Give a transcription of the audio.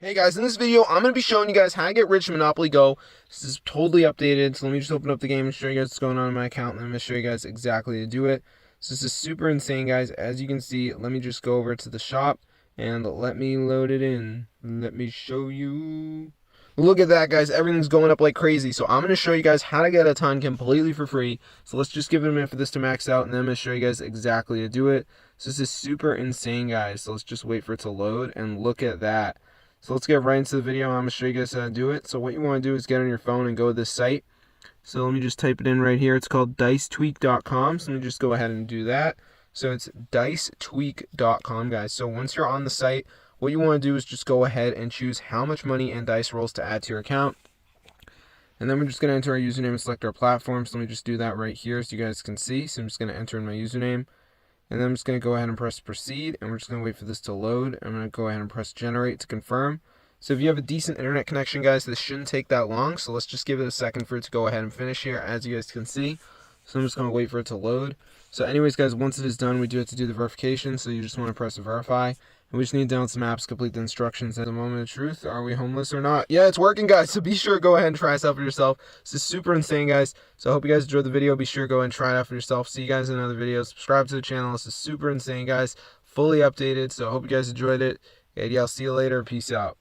Hey guys, in this video, I'm going to be showing you guys how to get rich in Monopoly Go. This is totally updated, so let me just open up the game and show you guys what's going on in my account, and I'm going to show you guys exactly how to do it. So this is super insane, guys. As you can see, let me just go over to the shop, and let me load it in. Let me show you. Look at that, guys. Everything's going up like crazy. So I'm going to show you guys how to get a ton completely for free. So let's just give it a minute for this to max out, and then I'm going to show you guys exactly how to do it. So this is super insane, guys. So let's just wait for it to load, and look at that. So let's get right into the video. I'm going to show you guys how to do it. So what you want to do is get on your phone and go to this site. So let me just type it in right here. It's called dicetweak.com. So let me just go ahead and do that. So it's dicetweak.com, guys. So once you're on the site, what you want to do is just go ahead and choose how much money and dice rolls to add to your account. And then we're just going to enter our username and select our platform. So let me just do that right here so you guys can see. So I'm just going to enter in my username. And then I'm just going to go ahead and press proceed, and we're just going to wait for this to load. I'm going to go ahead and press generate to confirm. So if you have a decent internet connection, guys, this shouldn't take that long. So let's just give it a second for it to go ahead and finish here, as you guys can see. So I'm just going to wait for it to load. So anyways, guys, once it is done, we do have to do the verification. So you just want to press verify. And we just need to download some apps, complete the instructions. At the moment of truth, are we homeless or not? Yeah, it's working, guys. So be sure to go ahead and try this out for yourself. This is super insane, guys. So I hope you guys enjoyed the video. Be sure to go ahead and try it out for yourself. See you guys in another video. Subscribe to the channel. This is super insane, guys. Fully updated. So I hope you guys enjoyed it. And yeah, I'll see you later. Peace out.